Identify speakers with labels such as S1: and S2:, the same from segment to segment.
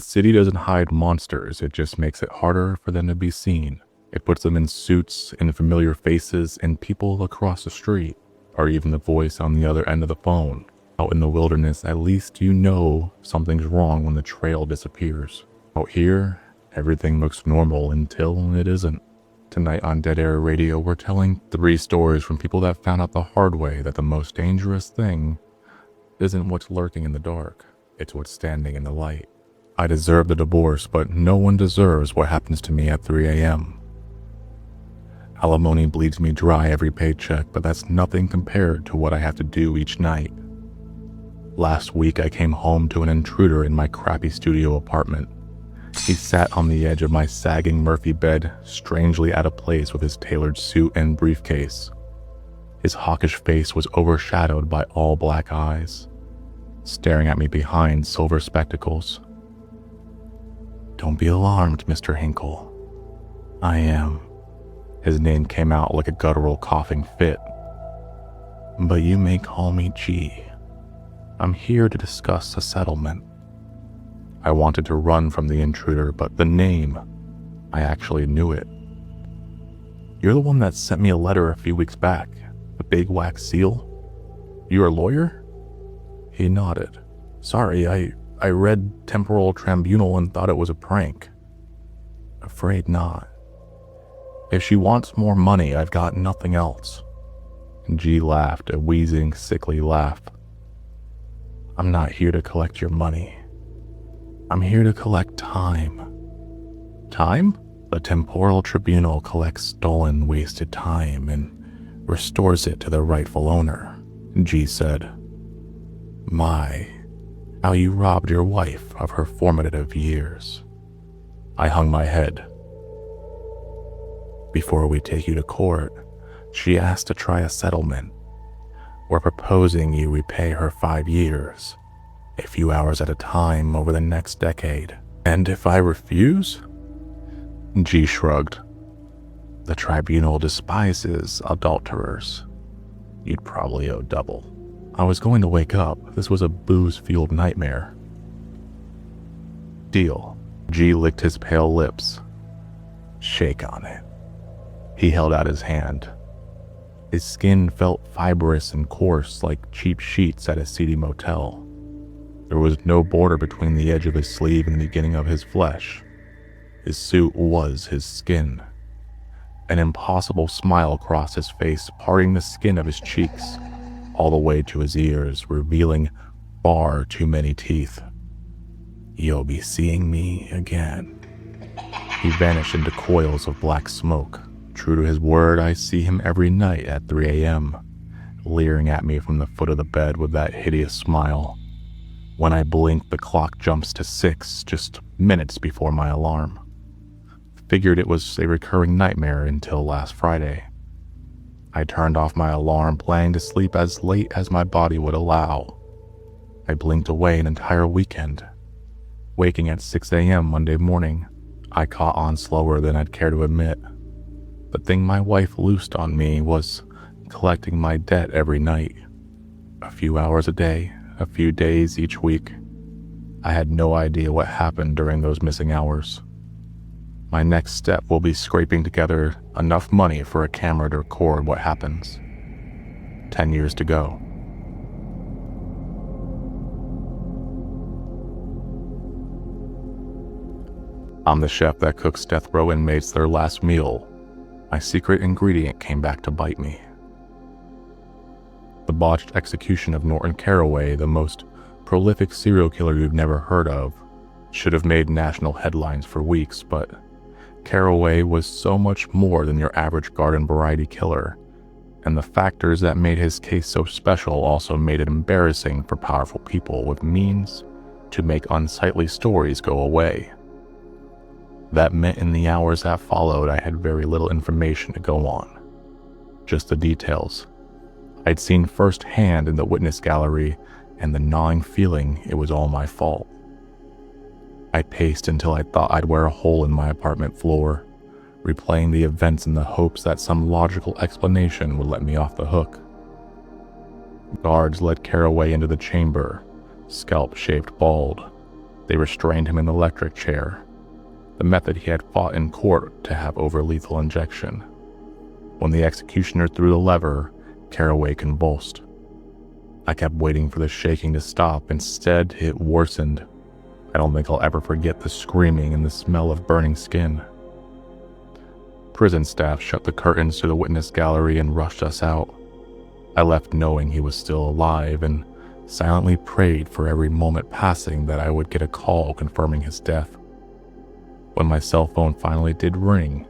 S1: city doesn't hide monsters, it just makes it harder for them to be seen. It puts them in suits, in familiar faces, and people across the street, or even the voice on the other end of the phone. Out in the wilderness, at least you know something's wrong when the trail disappears. Out here, everything looks normal until it isn't. Tonight on Dead Air Radio, we're telling 3 stories from people that found out the hard way that the most dangerous thing isn't what's lurking in the dark, it's what's standing in the light. I deserve the divorce, but no one deserves what happens to me at 3 a.m. Alimony bleeds me dry every paycheck, but that's nothing compared to what I have to do each night. Last week I came home to an intruder in my crappy studio apartment. He sat on the edge of my sagging Murphy bed, strangely out of place with his tailored suit and briefcase. His hawkish face was overshadowed by all black eyes, staring at me behind silver spectacles. "Don't be alarmed, Mr. Hinkle. I am." His name came out like a guttural coughing fit. "But you may call me G. I'm here to discuss a settlement." I wanted to run from the intruder, but the name, I actually knew it. "You're the one that sent me a letter a few weeks back, the big wax seal? You're a lawyer?" He nodded. "Sorry, I read Temporal Tribunal and thought it was a prank." "Afraid not. If she wants more money, I've got nothing else." G laughed, a wheezing, sickly laugh. "I'm not here to collect your money. I'm here to collect time." "Time?" "The Temporal Tribunal collects stolen, wasted time and restores it to the rightful owner," G said. "My, how you robbed your wife of her formative years." I hung my head. "Before we take you to court, she asked to try a settlement. We're proposing you repay her 5 years, a few hours at a time over the next decade." "And if I refuse?" G shrugged. "The tribunal despises adulterers. You'd probably owe double." I was going to wake up. This was a booze-fueled nightmare. "Deal." G licked his pale lips. "Shake on it." He held out his hand. His skin felt fibrous and coarse like cheap sheets at a seedy motel. There was no border between the edge of his sleeve and the beginning of his flesh. His suit was his skin. An impossible smile crossed his face, parting the skin of his cheeks all the way to his ears, revealing far too many teeth. "You'll be seeing me again." He vanished into coils of black smoke. True to his word, I see him every night at 3 a.m., leering at me from the foot of the bed with that hideous smile. When I blink, the clock jumps to 6, just minutes before my alarm. Figured it was a recurring nightmare until last Friday. I turned off my alarm, planning to sleep as late as my body would allow. I blinked away an entire weekend. Waking at 6 a.m. Monday morning, I caught on slower than I'd care to admit. The thing my wife loosed on me was collecting my debt every night. A few hours a day, a few days each week. I had no idea what happened during those missing hours. My next step will be scraping together enough money for a camera to record what happens. 10 years to go. I'm the chef that cooks death row inmates their last meal. My secret ingredient came back to bite me. The botched execution of Norton Carraway, the most prolific serial killer you've never heard of, should have made national headlines for weeks, but Carraway was so much more than your average garden variety killer, and the factors that made his case so special also made it embarrassing for powerful people with means to make unsightly stories go away. That meant in the hours that followed, I had very little information to go on. Just the details. I'd seen firsthand in the witness gallery, and the gnawing feeling it was all my fault. I paced until I thought I'd wear a hole in my apartment floor, replaying the events in the hopes that some logical explanation would let me off the hook. Guards led Carraway into the chamber, scalp shaved bald. They restrained him in the electric chair, the method he had fought in court to have over lethal injection. When the executioner threw the lever, Caraway convulsed. I kept waiting for the shaking to stop. Instead, it worsened. I don't think I'll ever forget the screaming and the smell of burning skin. Prison staff shut the curtains to the witness gallery and rushed us out. I left knowing he was still alive and silently prayed for every moment passing that I would get a call confirming his death. When my cell phone finally did ring,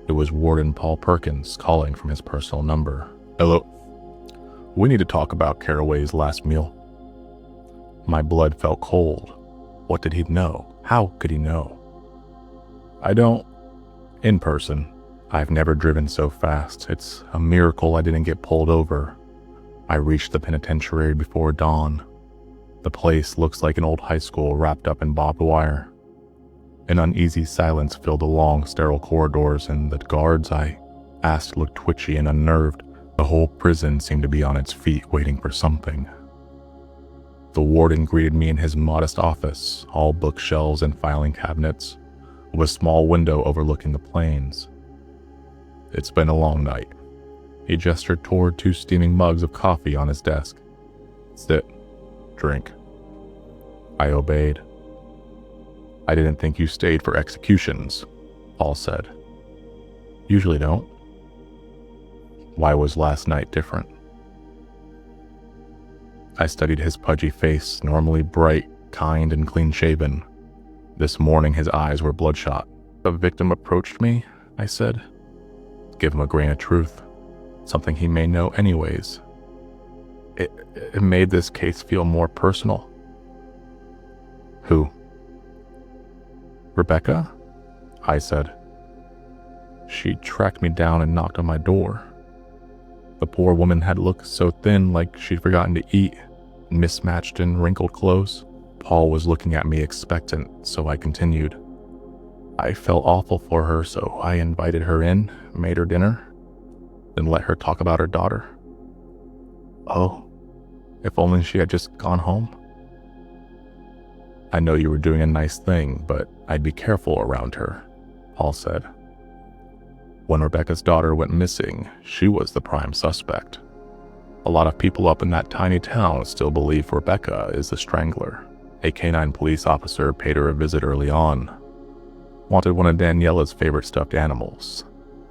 S1: it was Warden Paul Perkins calling from his personal number. "Hello. We need to talk about Caraway's last meal." My blood felt cold. What did he know? How could he know? "I don't. In person. I've never driven so fast. It's a miracle I didn't get pulled over. I reached the penitentiary before dawn. The place looks like an old high school wrapped up in barbed wire. An uneasy silence filled the long, sterile corridors, and the guards I asked looked twitchy and unnerved. The whole prison seemed to be on its feet waiting for something. The warden greeted me in his modest office, all bookshelves and filing cabinets, with a small window overlooking the plains. "It's been a long night." He gestured toward 2 steaming mugs of coffee on his desk. "Sit. Drink." I obeyed. "I didn't think you stayed for executions," Paul said. "Usually don't." "Why was last night different?" I studied his pudgy face, normally bright, kind, and clean-shaven. This morning his eyes were bloodshot. "A victim approached me," I said. "Give him a grain of truth. Something he may know anyways." It made this case feel more personal." "Who?" "Rebecca?" I said. "She tracked me down and knocked on my door." The poor woman had looked so thin, like she'd forgotten to eat, mismatched and wrinkled clothes. Paul was looking at me expectant, so I continued. "I felt awful for her, so I invited her in, made her dinner, then let her talk about her daughter." "Oh, if only she had just gone home." "I know you were doing a nice thing, but I'd be careful around her," Paul said. "When Rebecca's daughter went missing, she was the prime suspect. A lot of people up in that tiny town still believe Rebecca is the strangler. A canine police officer paid her a visit early on. Wanted one of Daniela's favorite stuffed animals.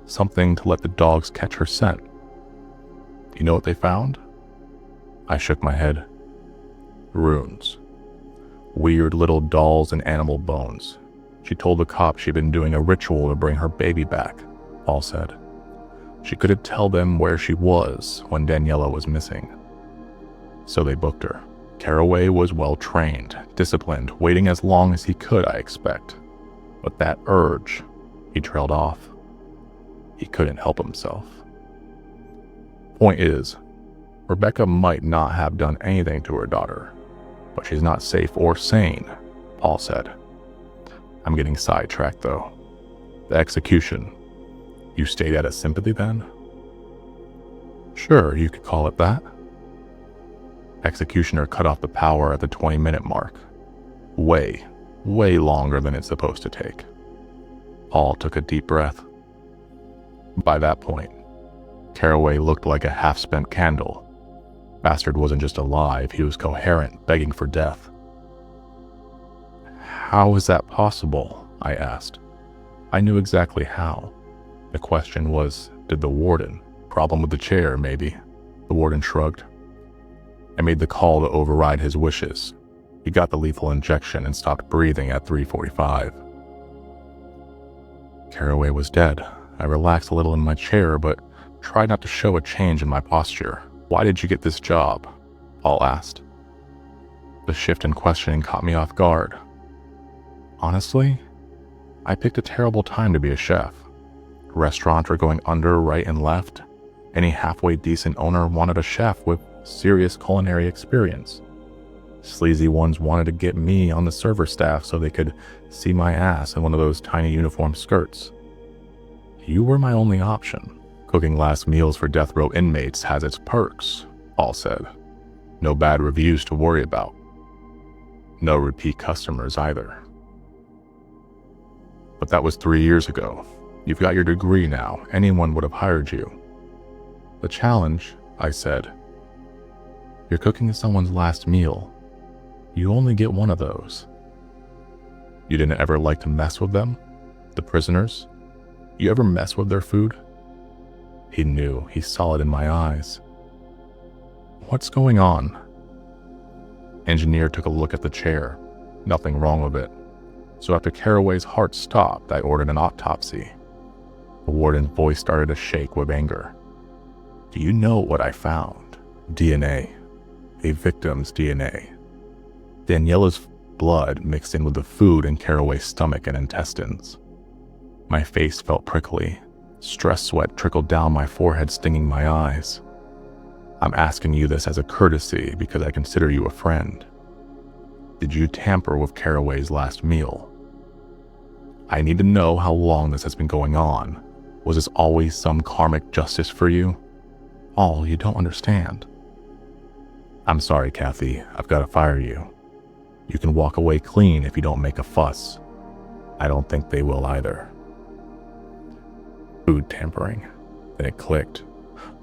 S1: Something to let the dogs catch her scent. You know what they found?" I shook my head. "Runes. Weird little dolls and animal bones. She told the cops she'd been doing a ritual to bring her baby back," Paul said. "She couldn't tell them where she was when Daniela was missing. So they booked her. Caraway was well trained, disciplined, waiting as long as he could, I expect. But that urge," he trailed off. He couldn't help himself. "Point is, Rebecca might not have done anything to her daughter, but she's not safe or sane," Paul said. "I'm getting sidetracked though. The execution. You stayed at a sympathy then?" "Sure, you could call it that." Executioner cut off the power at the 20-minute mark. Way longer than it's supposed to take. Paul took a deep breath. By that point, Caraway looked like a half-spent candle. Bastard wasn't just alive, he was coherent, begging for death. "How is that possible?" I asked. I knew exactly how. The question was, did the warden? Problem with the chair, maybe. The warden shrugged. I made the call to override his wishes. He got the lethal injection and stopped breathing at 3:45. Caraway was dead. I relaxed a little in my chair, but tried not to show a change in my posture. "Why did you get this job?" Paul asked. The shift in questioning caught me off guard. Honestly, I picked a terrible time to be a chef. Restaurants were going under right and left. Any halfway decent owner wanted a chef with serious culinary experience. Sleazy ones wanted to get me on the server staff so they could see my ass in one of those tiny uniform skirts. You were my only option. Cooking last meals for death row inmates has its perks, Paul said. No bad reviews to worry about. No repeat customers either. But that was 3 years ago. You've got your degree now. Anyone would have hired you. The challenge, I said. You're cooking someone's last meal. You only get one of those. You didn't ever like to mess with them? The prisoners? You ever mess with their food? He knew. He saw it in my eyes. What's going on? Engineer took a look at the chair. Nothing wrong with it. So after Caraway's heart stopped, I ordered an autopsy. The warden's voice started to shake with anger. Do you know what I found? DNA. A victim's DNA. Daniela's blood mixed in with the food in Caraway's stomach and intestines. My face felt prickly. Stress sweat trickled down my forehead, stinging my eyes. I'm asking you this as a courtesy because I consider you a friend. Did you tamper with Caraway's last meal? I need to know how long this has been going on. Was this always some karmic justice for you? All you don't understand. I'm sorry, Kathy. I've got to fire you. You can walk away clean if you don't make a fuss. I don't think they will either. Food tampering. Then it clicked.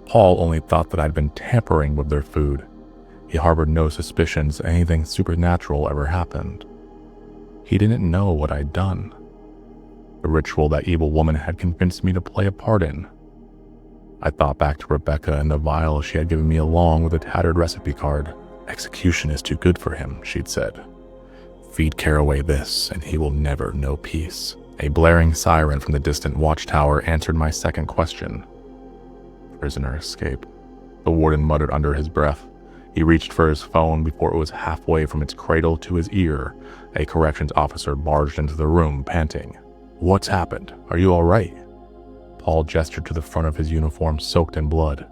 S1: Paul only thought that I'd been tampering with their food. He harbored no suspicions anything supernatural ever happened. He didn't know what I'd done. The ritual that evil woman had convinced me to play a part in. I thought back to Rebecca and the vial she had given me along with a tattered recipe card. Execution is too good for him, she'd said. Feed Caraway this, and he will never know peace. A blaring siren from the distant watchtower answered my second question. Prisoner escape. The warden muttered under his breath. He reached for his phone before it was halfway from its cradle to his ear. A corrections officer barged into the room, panting. What's happened? Are you all right? Paul gestured to the front of his uniform soaked in blood.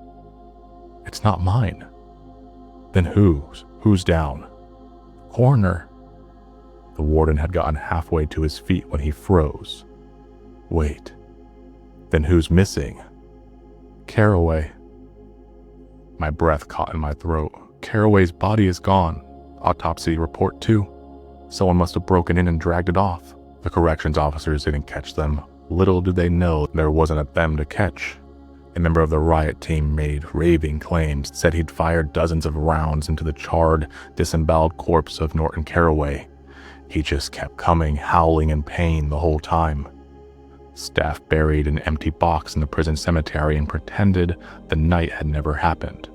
S1: It's not mine. Then whose? Who's down? Coroner. The warden had gotten halfway to his feet when he froze. Wait. Then who's missing? Caraway. My breath caught in my throat. Caraway's body is gone. Autopsy report too. Someone must have broken in and dragged it off. The corrections officers didn't catch them. Little did they know there wasn't a them to catch. A member of the riot team made raving claims, said he'd fired dozens of rounds into the charred, disemboweled corpse of Norton Caraway. He just kept coming, howling in pain the whole time. Staff buried an empty box in the prison cemetery and pretended the night had never happened.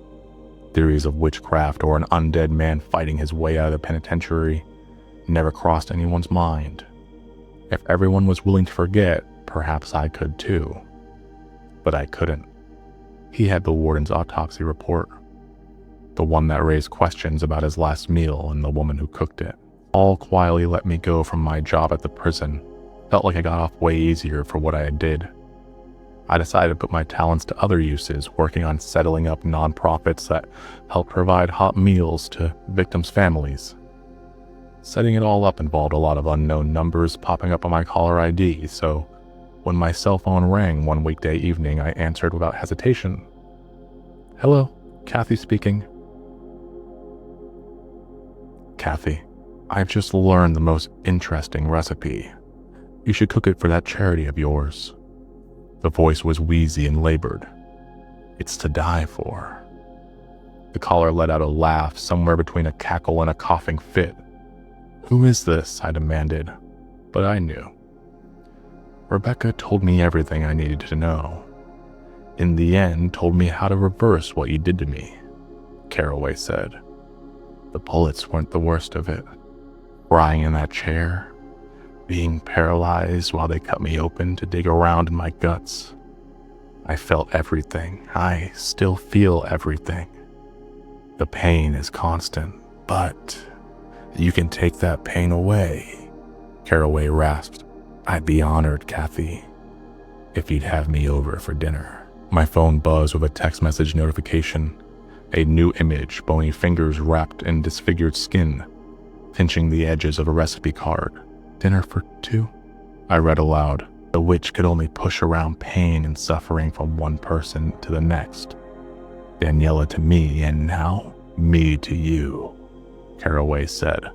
S1: Theories of witchcraft or an undead man fighting his way out of the penitentiary never crossed anyone's mind. If everyone was willing to forget, perhaps I could too. But I couldn't. He had the warden's autopsy report. The one that raised questions about his last meal and the woman who cooked it. All quietly let me go from my job at the prison. Felt like I got off way easier for what I did. I decided to put my talents to other uses, working on settling up nonprofits that help provide hot meals to victims' families. Setting it all up involved a lot of unknown numbers popping up on my caller ID, so when my cell phone rang one weekday evening, I answered without hesitation. Hello, Kathy speaking. Kathy, I've just learned the most interesting recipe. You should cook it for that charity of yours. The voice was wheezy and labored. It's to die for. The caller let out a laugh somewhere between a cackle and a coughing fit. Who is this? I demanded, but I knew. Rebecca told me everything I needed to know. In the end, told me how to reverse what you did to me, Caraway said. The bullets weren't the worst of it. Lying in that chair, being paralyzed while they cut me open to dig around in my guts. I felt everything. I still feel everything. The pain is constant, but you can take that pain away, Caraway rasped. I'd be honored, Kathy, if you'd have me over for dinner. My phone buzzed with a text message notification. A new image, bony fingers wrapped in disfigured skin, pinching the edges of a recipe card. Dinner for two? I read aloud. The witch could only push around pain and suffering from one person to the next. Daniela to me, and now me to you, Caraway said.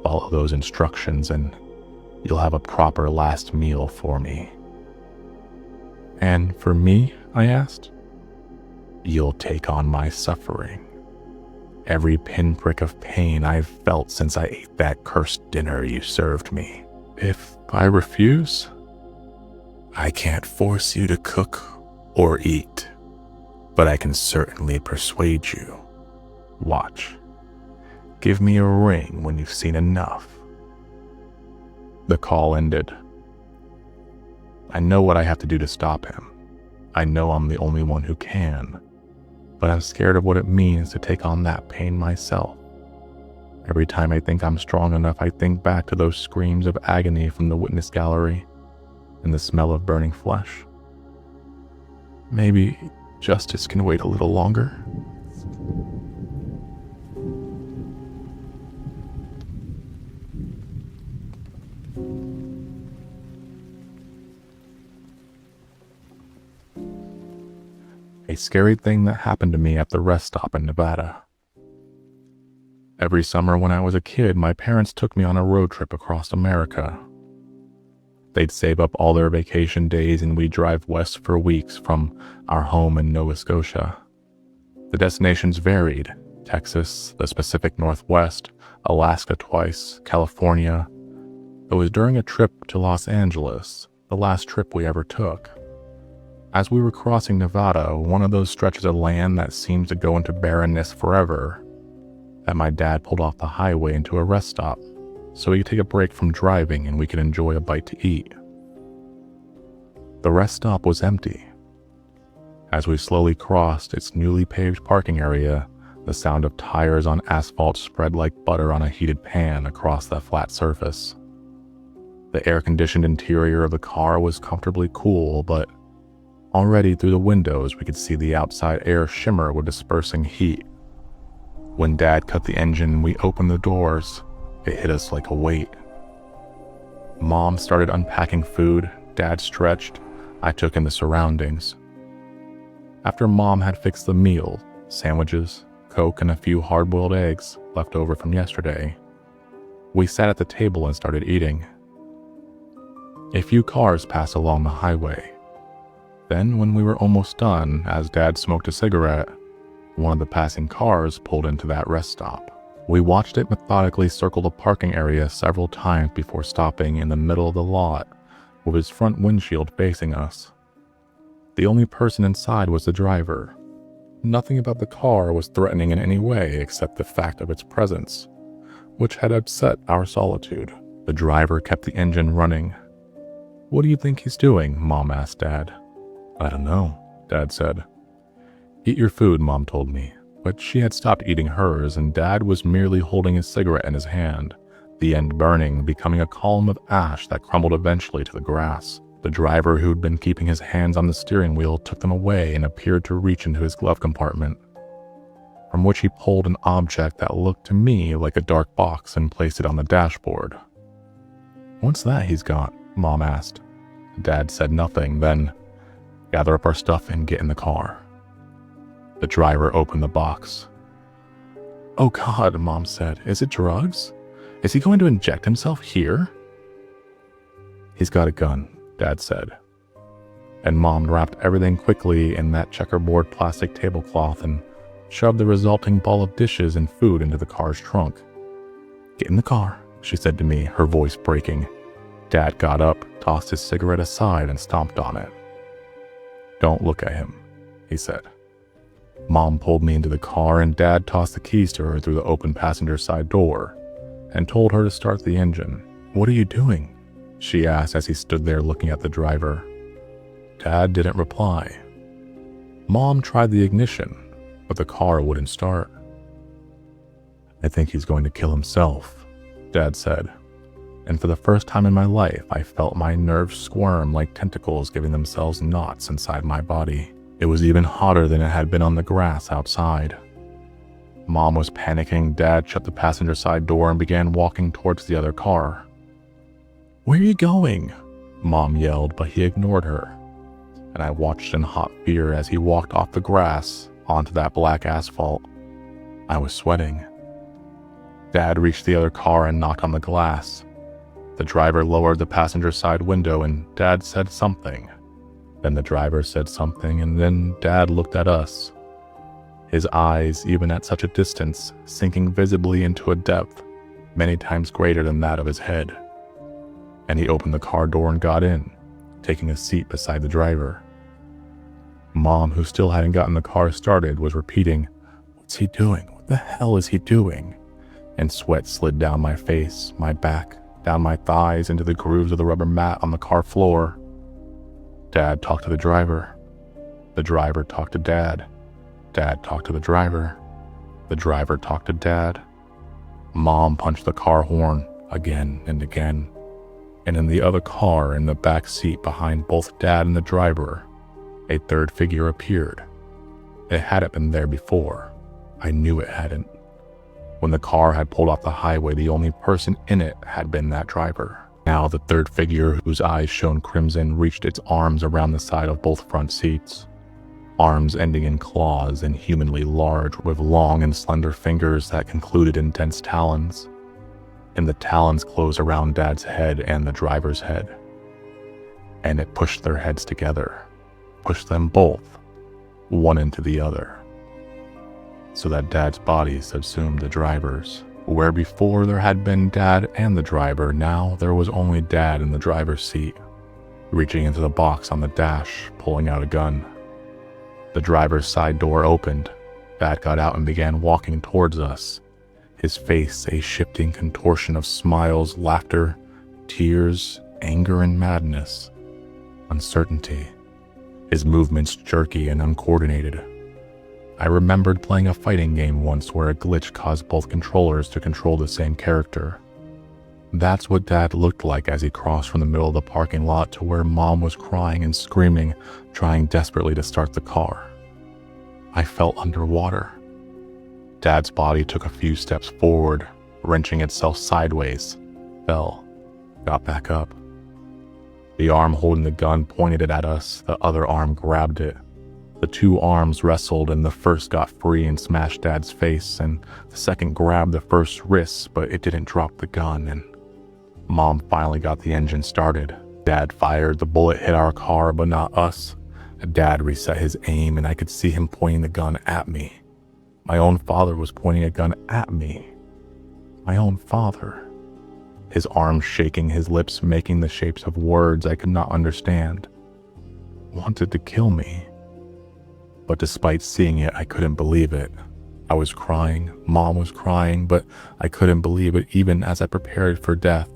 S1: Follow those instructions and you'll have a proper last meal for me." "And for me?" I asked. "You'll take on my suffering. Every pinprick of pain I've felt since I ate that cursed dinner you served me." "If I refuse?" "I can't force you to cook or eat, but I can certainly persuade you. Watch. Give me a ring when you've seen enough." The call ended. I know what I have to do to stop him. I know I'm the only one who can, but I'm scared of what it means to take on that pain myself. Every time I think I'm strong enough, I think back to those screams of agony from the witness gallery and the smell of burning flesh. Maybe justice can wait a little longer. A scary thing that happened to me at the rest stop in Nevada. Every summer when I was a kid, my parents took me on a road trip across America. They'd save up all their vacation days and we'd drive west for weeks from our home in Nova Scotia. The destinations varied: Texas, the Pacific Northwest, Alaska twice, California. It was during a trip to Los Angeles, the last trip we ever took. As we were crossing Nevada, one of those stretches of land that seems to go into barrenness forever, that my dad pulled off the highway into a rest stop so he could take a break from driving and we could enjoy a bite to eat. The rest stop was empty. As we slowly crossed its newly paved parking area, the sound of tires on asphalt spread like butter on a heated pan across that flat surface. The air-conditioned interior of the car was comfortably cool, but already through the windows we could see the outside air shimmer with dispersing heat. When Dad cut the engine and we opened the doors, it hit us like a weight. Mom started unpacking food, Dad stretched, I took in the surroundings. After Mom had fixed the meal, sandwiches, Coke, and a few hard-boiled eggs left over from yesterday, we sat at the table and started eating. A few cars passed along the highway. Then, when we were almost done, as Dad smoked a cigarette, one of the passing cars pulled into that rest stop. We watched it methodically circle the parking area several times before stopping in the middle of the lot, with its front windshield facing us. The only person inside was the driver. Nothing about the car was threatening in any way except the fact of its presence, which had upset our solitude. The driver kept the engine running. "What do you think he's doing?" Mom asked Dad. "I don't know," Dad said. "Eat your food," Mom told me, but she had stopped eating hers and Dad was merely holding his cigarette in his hand, the end burning, becoming a column of ash that crumbled eventually to the grass. The driver, who'd been keeping his hands on the steering wheel, took them away and appeared to reach into his glove compartment, from which he pulled an object that looked to me like a dark box and placed it on the dashboard. "What's that he's got?" Mom asked. Dad said nothing, then, "Gather up our stuff and get in the car." The driver opened the box. "Oh God," Mom said, "is it drugs? Is he going to inject himself here?" "He's got a gun," Dad said. And Mom wrapped everything quickly in that checkerboard plastic tablecloth and shoved the resulting ball of dishes and food into the car's trunk. "Get in the car," she said to me, her voice breaking. Dad got up, tossed his cigarette aside, and stomped on it. "Don't look at him," he said. Mom pulled me into the car and Dad tossed the keys to her through the open passenger side door and told her to start the engine. "What are you doing?" she asked as he stood there looking at the driver. Dad didn't reply. Mom tried the ignition, but the car wouldn't start. "I think he's going to kill himself," Dad said. And for the first time in my life, I felt my nerves squirm like tentacles giving themselves knots inside my body. It was even hotter than it had been on the grass outside. Mom was panicking. Dad shut the passenger side door and began walking towards the other car. "Where are you going?" Mom yelled, but he ignored her. And I watched in hot fear as he walked off the grass onto that black asphalt. I was sweating. Dad reached the other car and knocked on the glass. The driver lowered the passenger side window and Dad said something. Then the driver said something and then Dad looked at us. His eyes, even at such a distance, sinking visibly into a depth many times greater than that of his head. And he opened the car door and got in, taking a seat beside the driver. Mom, who still hadn't gotten the car started, was repeating, "What's he doing? What the hell is he doing?" And sweat slid down my face, my back, down my thighs into the grooves of the rubber mat on the car floor. Dad talked to the driver. The driver talked to Dad. Dad talked to the driver. The driver talked to Dad. Mom punched the car horn again and again. And in the other car, in the back seat behind both Dad and the driver, a third figure appeared. It hadn't been there before. I knew it hadn't. When the car had pulled off the highway, the only person in it had been that driver. Now the third figure, whose eyes shone crimson, reached its arms around the side of both front seats. Arms ending in claws, inhumanly large, with long and slender fingers that concluded in dense talons. And the talons closed around Dad's head and the driver's head. And it pushed their heads together, pushed them both, one into the other, so that Dad's body subsumed the driver's. Where before there had been Dad and the driver, now there was only Dad in the driver's seat, reaching into the box on the dash, pulling out a gun. The driver's side door opened. Dad got out and began walking towards us, his face a shifting contortion of smiles, laughter, tears, anger and madness, uncertainty, his movements jerky and uncoordinated. I remembered playing a fighting game once where a glitch caused both controllers to control the same character. That's what Dad looked like as he crossed from the middle of the parking lot to where Mom was crying and screaming, trying desperately to start the car. I felt underwater. Dad's body took a few steps forward, wrenching itself sideways, fell, got back up. The arm holding the gun pointed it at us, the other arm grabbed it. The two arms wrestled and the first got free and smashed Dad's face, and the second grabbed the first's wrist, but it didn't drop the gun, and Mom finally got the engine started. Dad fired, the bullet hit our car, but not us. Dad reset his aim and I could see him pointing the gun at me. My own father was pointing a gun at me. My own father. His arms shaking, his lips making the shapes of words I could not understand. Wanted to kill me. But despite seeing it, I couldn't believe it. I was crying, Mom was crying, but I couldn't believe it even as I prepared for death.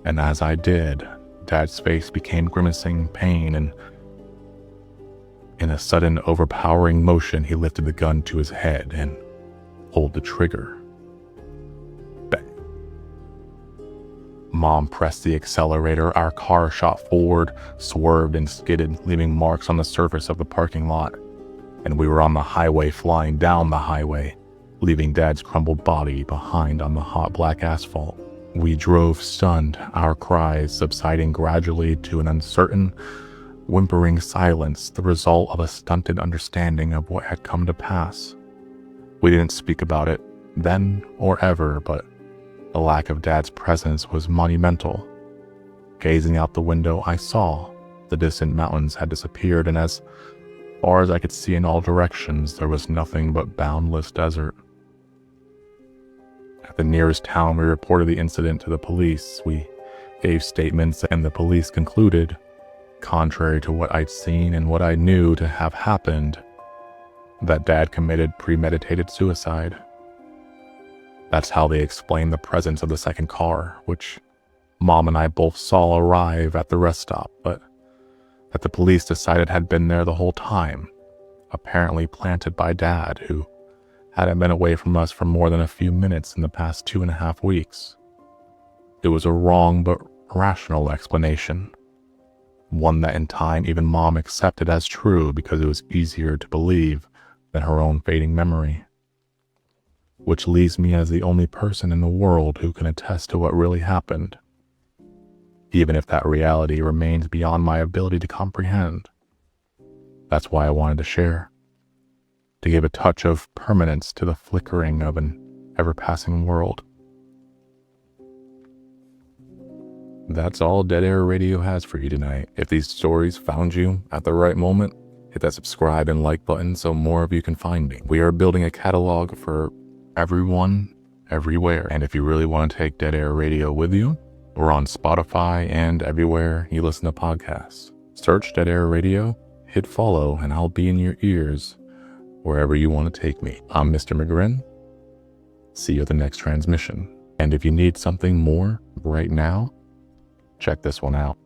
S1: And as I did, Dad's face became grimacing pain, and in a sudden overpowering motion, he lifted the gun to his head and pulled the trigger. Bang. Mom pressed the accelerator, our car shot forward, swerved and skidded, leaving marks on the surface of the parking lot. And we were on the highway, flying down the highway, leaving Dad's crumbled body behind on the hot black asphalt. We drove stunned, our cries subsiding gradually to an uncertain, whimpering silence, the result of a stunted understanding of what had come to pass. We didn't speak about it then or ever, but the lack of Dad's presence was monumental. Gazing out the window, I saw the distant mountains had disappeared, and as far as I could see in all directions, there was nothing but boundless desert. At the nearest town, we reported the incident to the police. We gave statements, and the police concluded, contrary to what I'd seen and what I knew to have happened, that Dad committed premeditated suicide. That's how they explained the presence of the second car, which Mom and I both saw arrive at the rest stop, but that the police decided had been there the whole time, apparently planted by Dad, who hadn't been away from us for more than a few minutes in the past 2.5 weeks. It was a wrong but rational explanation, one that in time even Mom accepted as true because it was easier to believe than her own fading memory. Which leaves me as the only person in the world who can attest to what really happened, even if that reality remains beyond my ability to comprehend. That's why I wanted to share, to give a touch of permanence to the flickering of an ever-passing world. That's all Dead Air Radio has for you tonight. If these stories found you at the right moment, hit that subscribe and like button so more of you can find me. We are building a catalog for everyone, everywhere. And if you really want to take Dead Air Radio with you, we're on Spotify and everywhere you listen to podcasts. Search Dead Air Radio, hit follow, and I'll be in your ears wherever you want to take me. I'm MrMcGrinn. See you at the next transmission. And if you need something more right now, check this one out.